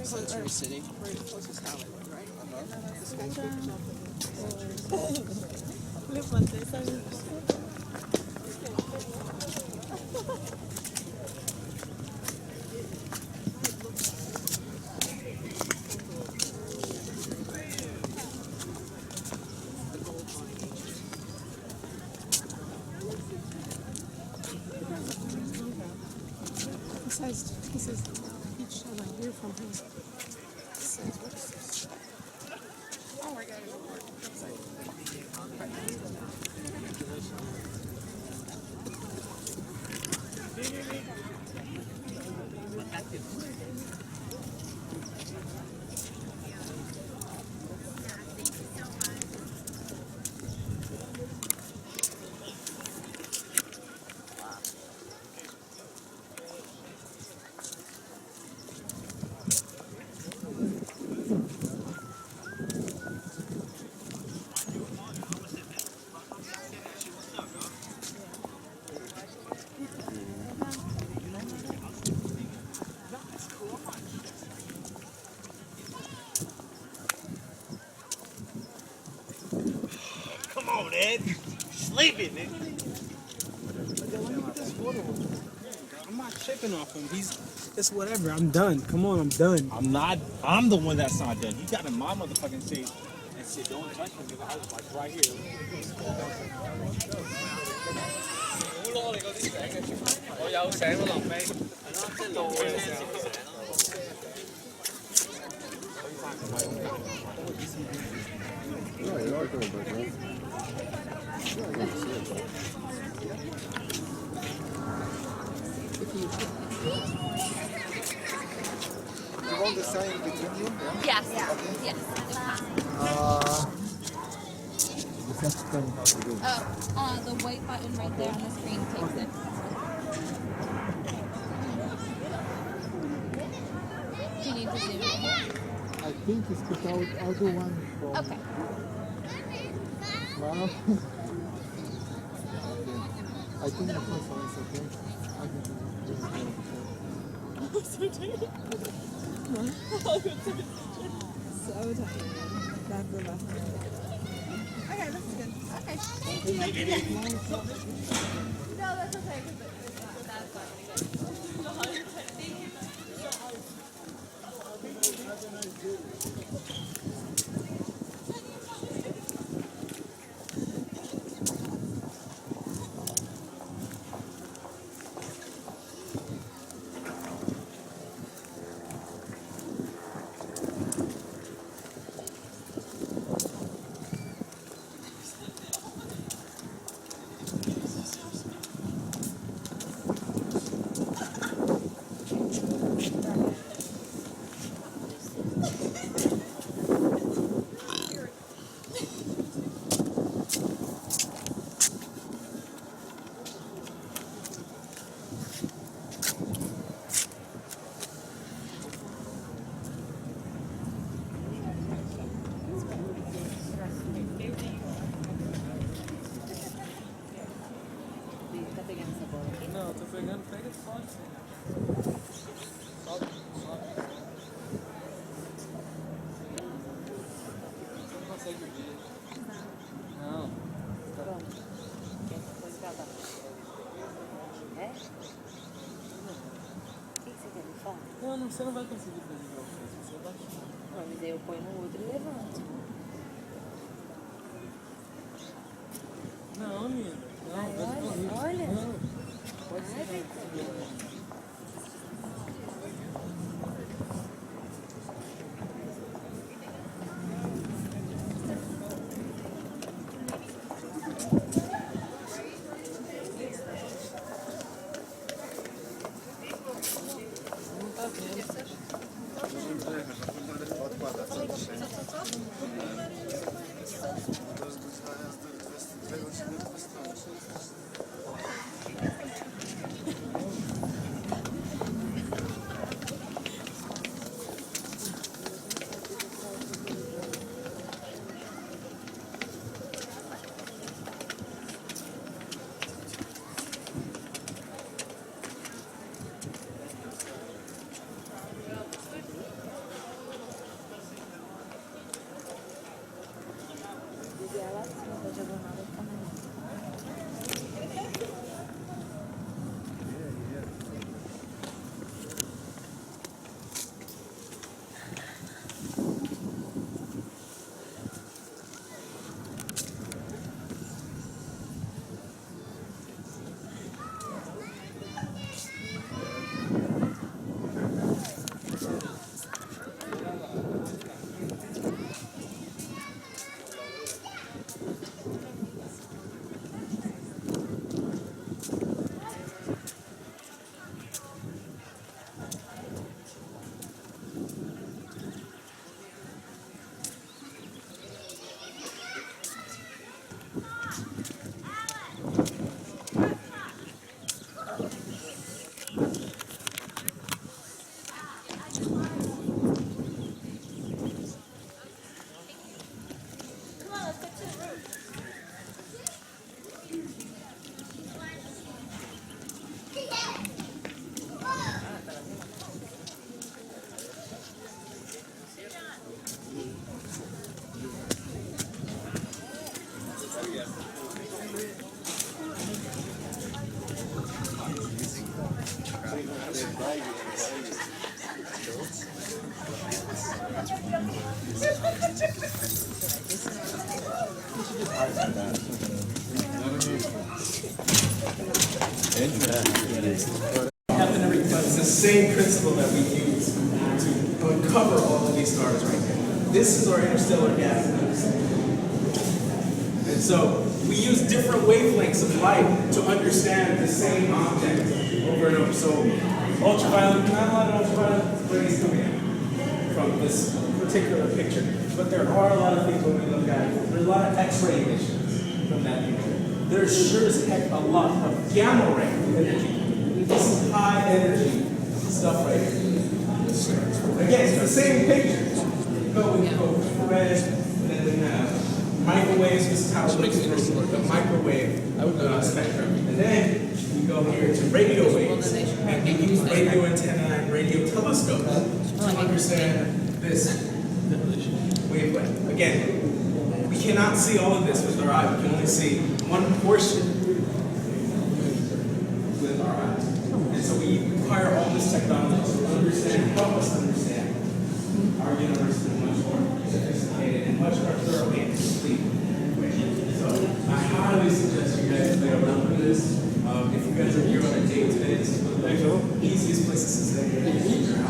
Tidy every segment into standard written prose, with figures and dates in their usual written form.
Country city. Right close to Hollywood, right? Besides, he says each time I hear from him. Oh my God. Ed. Sleeping, nigga. I'm not tripping off him. It's whatever. I'm done. Come on, I'm done. I'm not. I'm the one that's not done. You got in my motherfucking shape and said, don't touch him, nigga. I was like right here. You want the sign between you? Yes. Yes. You have to tell me how to do it. Oh, the white button right there on the screen takes it. Do you need to zoom in? I think it's because I'll do one from... Okay. Wow. I think the first one is okay. I can do this one. So tired. So tired. That's the last one. Okay, that's good. Okay. Thank you. No, that's okay. That's fine. Não, você não vai conseguir fazer igual você vai. Mas aí eu ponho no outro e levanto. Não, menina. Não, Olha. Não. Pode ser. It's the same principle that we use to uncover all of these stars right here. This is our interstellar gas. And so we use different wavelengths of light to understand the same object over and over. So ultraviolet, not a lot of ultraviolet rays coming in from this particular picture. But there are a lot of things when we look at it. There's a lot of X-ray emissions from that picture. There's sure as heck a lot of gamma ray energy. This is high energy stuff right here. Again, it's the same picture. Go with infrared, and then we have microwaves. This is how it looks for the microwave spectrum. And then we go here to radio waves, and we use radio antenna and radio telescopes to understand this wavelength. Again, we cannot see all of this with our eye. We can only see one portion with our eyes. And so we require all this technology to understand, help us understand our universe in a much more sophisticated and much more thorough and complete way. So I highly suggest you guys play around with this. If you guys are here on a date today, this is one of the easiest places to stay here. Keep your eye.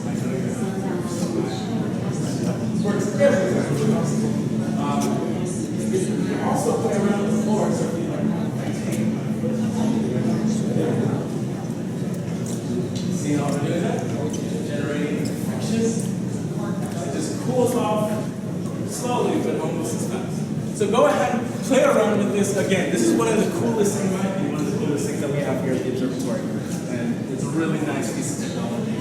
I know you're works every time. You can also play around with the floor, so if you like see how we're doing that? Generating reflections. It just cools off slowly, but almost as fast. So go ahead and play around with this again. This is one of the coolest things, might be one of the coolest things that we have here at the observatory. And it's a really nice piece of technology.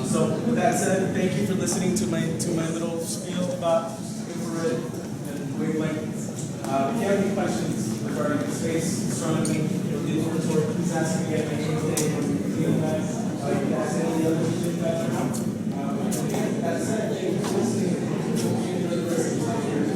So with that said, thank you for listening to my little spiel about infrared and wavelengths. If you have any questions regarding space, astronomy, the observatory, please ask me at anything or feel that. You can ask any other questions that you have. That said, thank you for listening. Enjoy the rest of your day.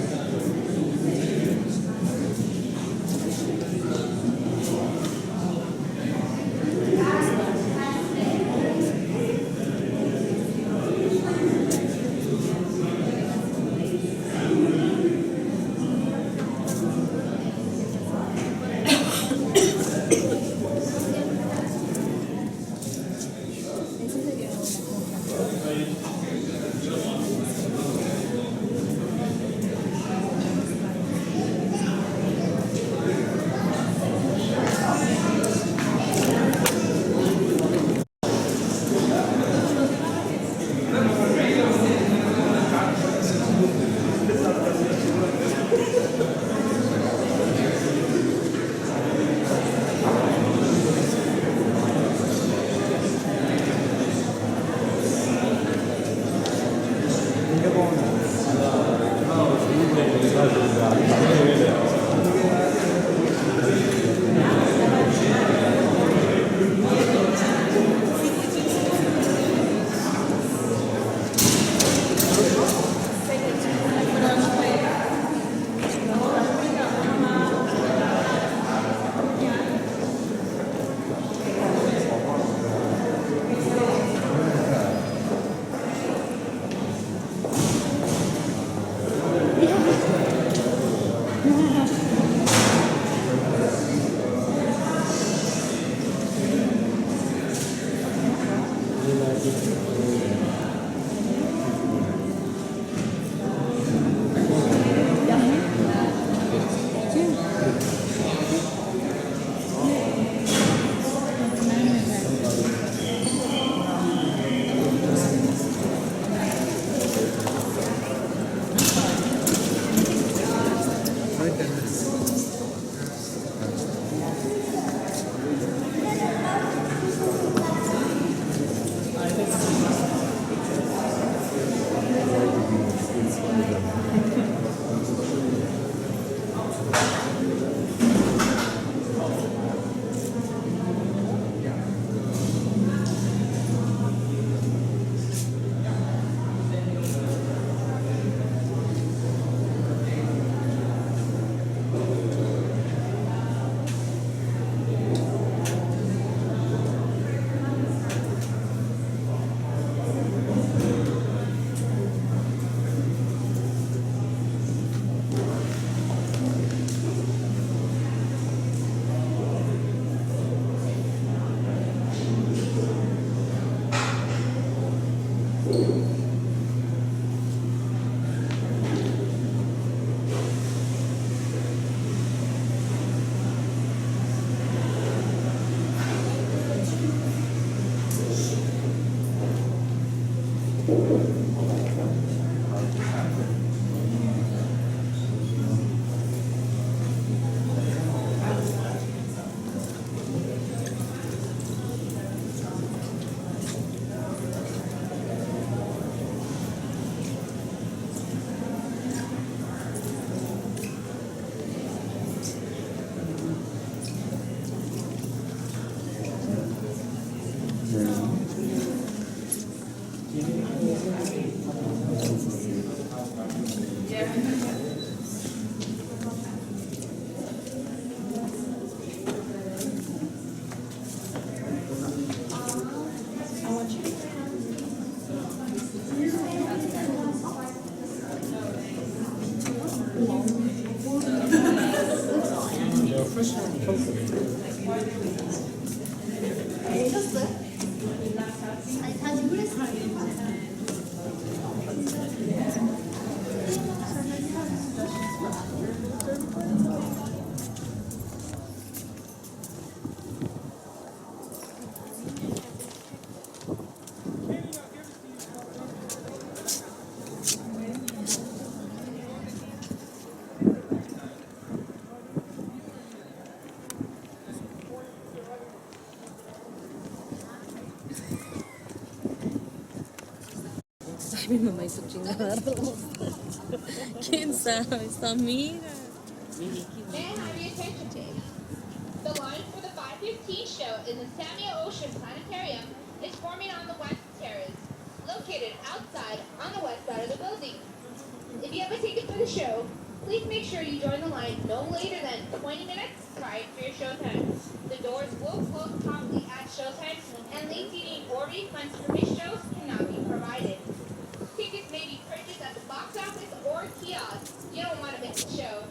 Sabi mo may suchinaro. ¿Quién sabe? Esta amiga. May I have your attention, please? The line for the 5:15 show in the Samuel Ocean Planetarium is forming on the west terrace, located outside on the west side of the building. If you have a ticket for the show, please make sure you join the line no later than 20 minutes prior to your show time. The doors will close promptly at showtime, and late seating or refunds for missed shows cannot be provided. Tickets may be purchased at the box office or kiosk. You don't want to miss the show.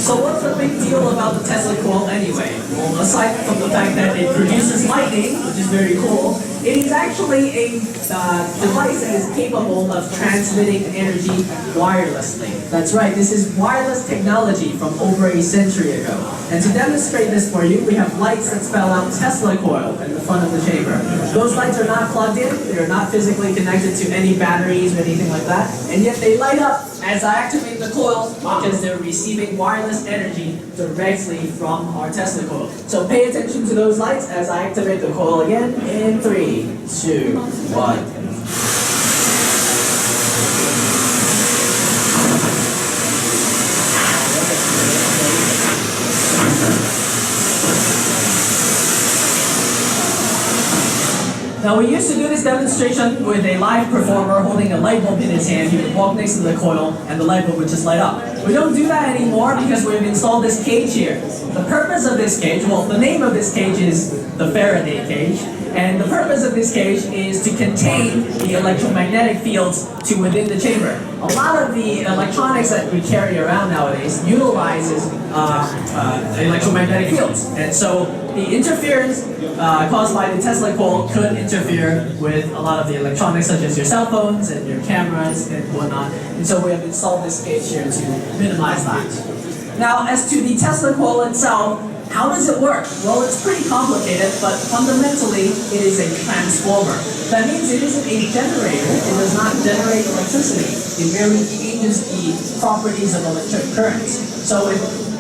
So what's the big deal about the Tesla coil anyway? Well, aside from the fact that it produces lightning, which is very cool, it is actually a device that is capable of transmitting energy wirelessly. That's right, this is wireless technology from over a century ago. And to demonstrate this for you, we have lights that spell out Tesla coil in the front of the chamber. Those lights are not plugged in, they are not physically connected to any batteries or anything like that, and yet they light up as I activate the coils because they're receiving wireless energy directly from our Tesla coil. So pay attention to those lights as I activate the coil again in 3, 2, 1. Now we used to do this demonstration with a live performer holding a light bulb in his hand. He would walk next to the coil and the light bulb would just light up. We don't do that anymore because we've installed this cage here. The purpose of this cage, well, the name of this cage is the Faraday cage. And the purpose of this cage is to contain the electromagnetic fields to within the chamber. A lot of the electronics that we carry around nowadays utilizes electromagnetic fields. And so the interference caused by the Tesla coil could interfere with a lot of the electronics such as your cell phones and your cameras and whatnot. And so we have installed this cage here to minimize that. Now, as to the Tesla coil itself, how does it work? Well, it's pretty complicated, but fundamentally, it is a transformer. That means it isn't a generator. It does not generate electricity. It merely changes the properties of electric currents. So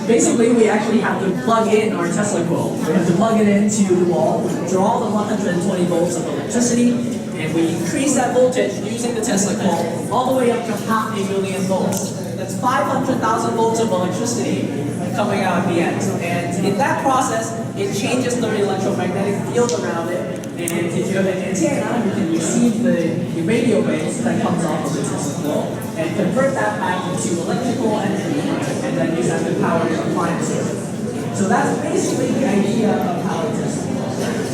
basically, we actually have to plug in our Tesla coil. We have to plug it into the wall, draw the 120 volts of electricity, and we increase that voltage using the Tesla coil all the way up to 500,000 volts. That's 500,000 volts of electricity coming out at the end. And in that process, it changes the electromagnetic field around it. And if you have an antenna, you can receive the radio waves that comes off of the Tesla coil and convert that back into electrical energy, and then use that to power your appliances. So that's basically the idea of how it is.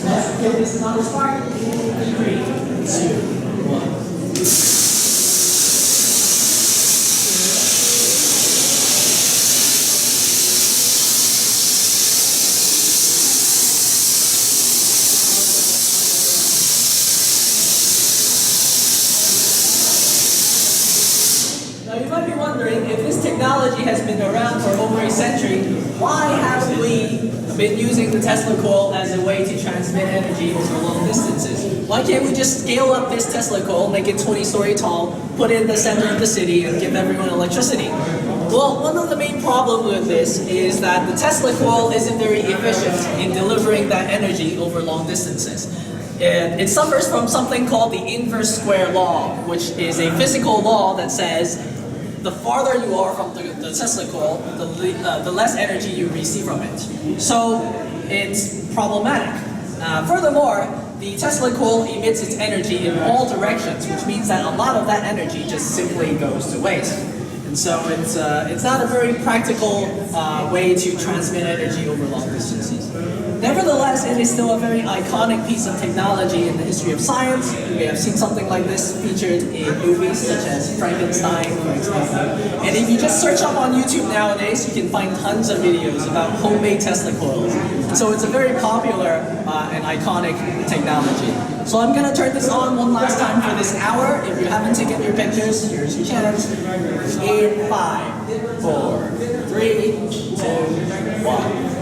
Let's give this another spark. 3, 2, 1. Now you might be wondering, if this technology has been around for over a century, why haven't we been using the Tesla coil as a way to transmit energy over long distances? Why can't we just scale up this Tesla coil, make it 20-story tall, put it in the center of the city, and give everyone electricity? Well, one of the main problems with this is that the Tesla coil isn't very efficient in delivering that energy over long distances. And it suffers from something called the inverse square law, which is a physical law that says the farther you are from the Tesla coil, the less energy you receive from it. So it's problematic. Furthermore, the Tesla coil emits its energy in all directions, which means that a lot of that energy just simply goes to waste. And so it's not a very practical way to transmit energy over long distances. Nevertheless, it is still a very iconic piece of technology in the history of science. We have seen something like this featured in movies such as Frankenstein, for example. And if you just search up on YouTube nowadays, you can find tons of videos about homemade Tesla coils. So it's a very popular and iconic technology. So I'm going to turn this on one last time for this hour. If you haven't taken your pictures, here's your chance. In 5, 4, 3, 2, 1.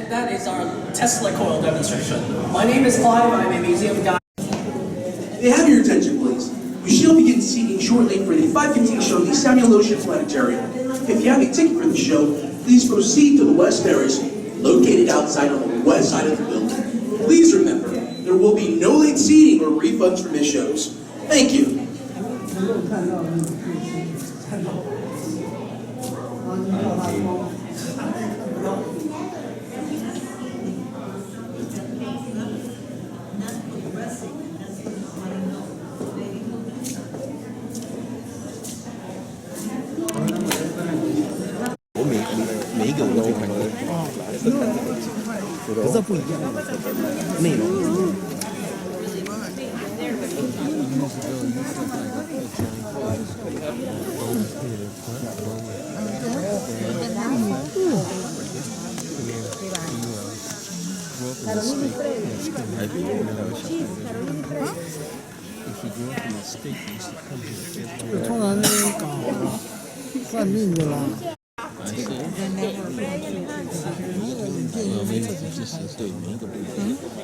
That is our Tesla coil demonstration. My name is Clive. I'm a museum guide. May I have your attention, please? We shall begin seating shortly for the 5:15 show at the Samuel Ocean Planetarium. If you have a ticket for the show, please proceed to the West Terrace, located outside on the west side of the building. Please remember, there will be no late seating or refunds for missed shows. Thank you.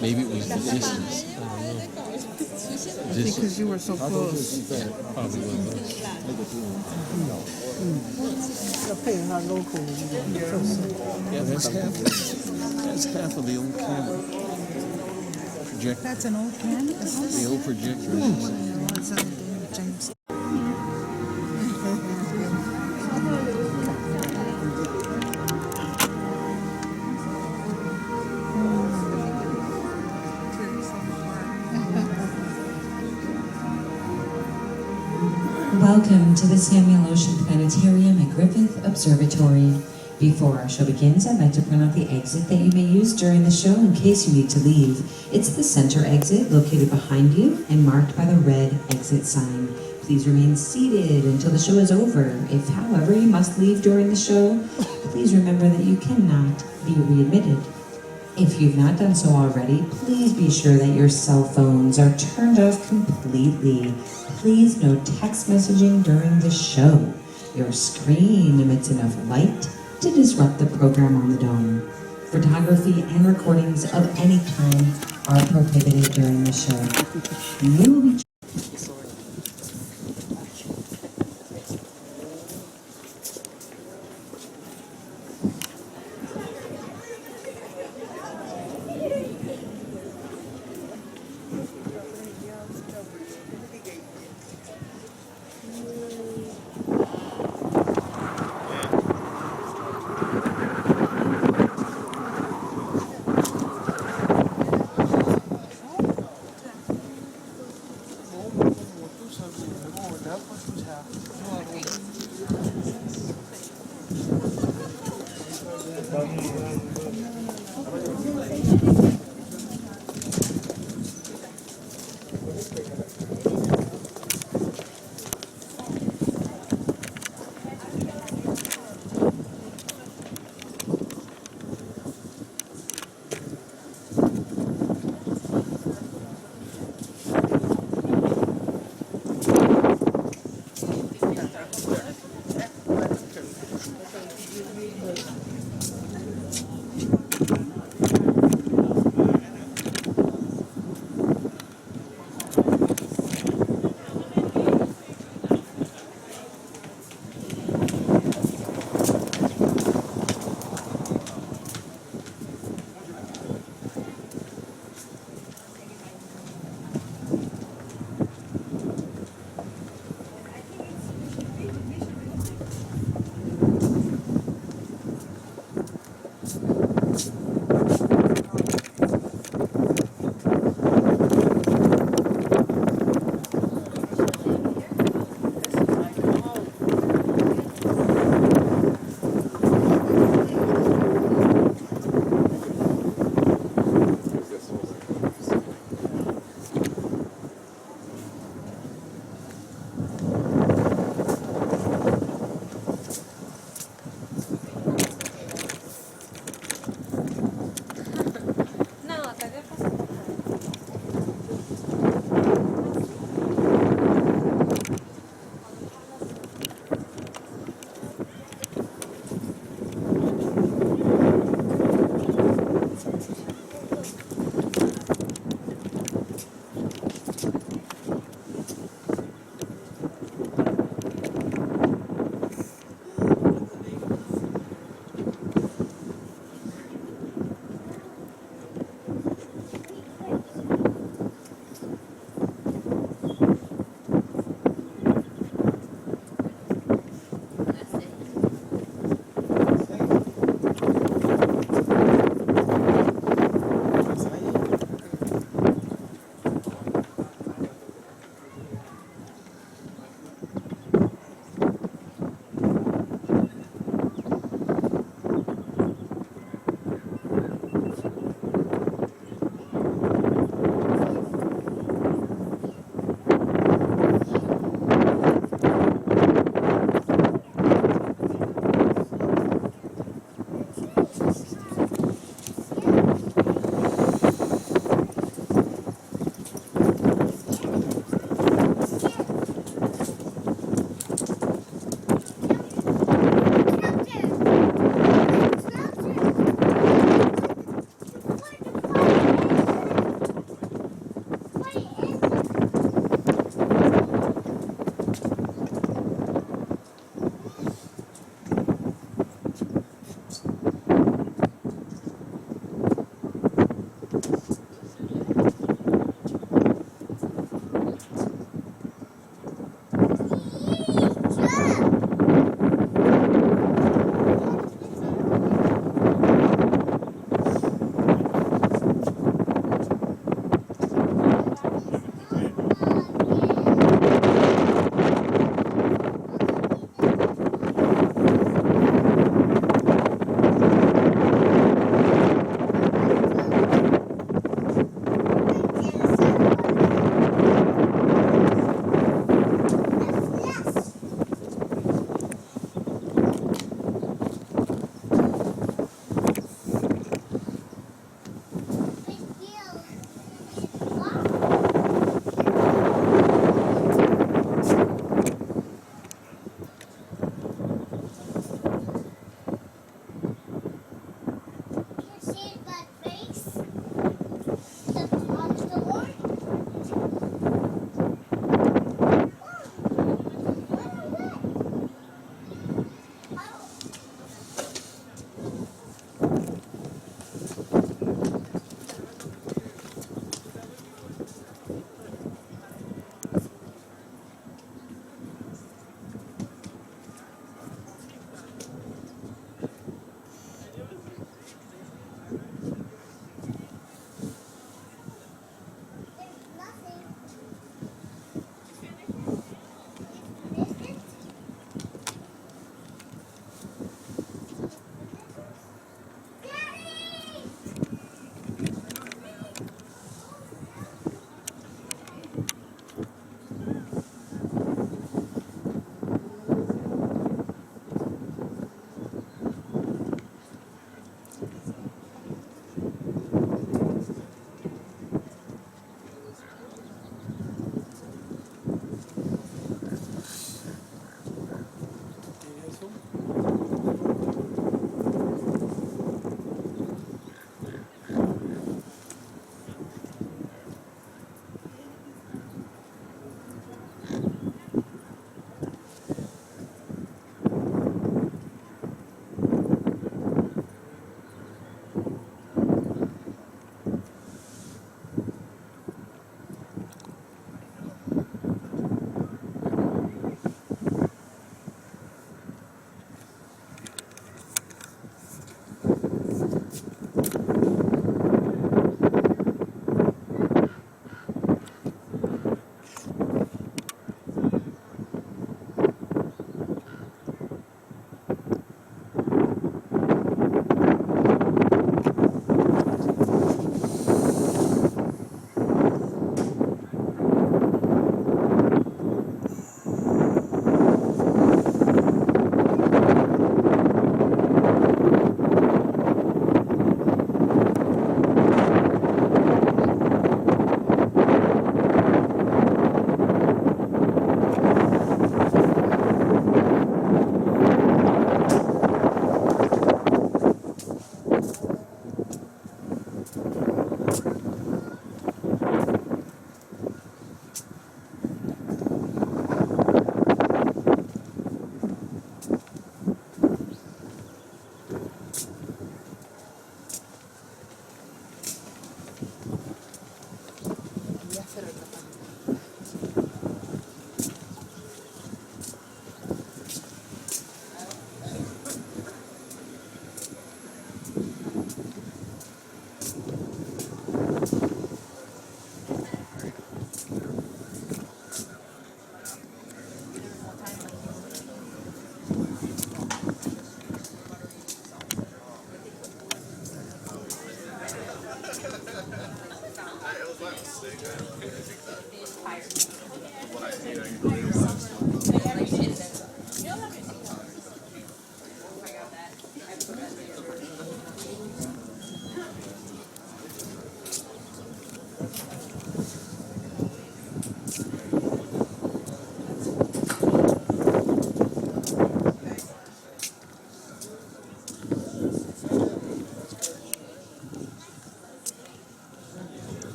Maybe it was the distance. Because you were so close. Probably was. Yeah, that's half of the old camera. Projector. That's an old can? The old projector. It's James. Welcome to the Samuel Ocean Planetarium at Griffith Observatory. Before our show begins, I'd like to point out the exit that you may use during the show in case you need to leave. It's the center exit located behind you and marked by the red exit sign. Please remain seated until the show is over. If, however, you must leave during the show, please remember that you cannot be readmitted. If you've not done so already, please be sure that your cell phones are turned off completely. Please no text messaging during the show. Your screen emits enough light to disrupt the program on the dome. Photography and recordings of any kind are prohibited during the show. You will be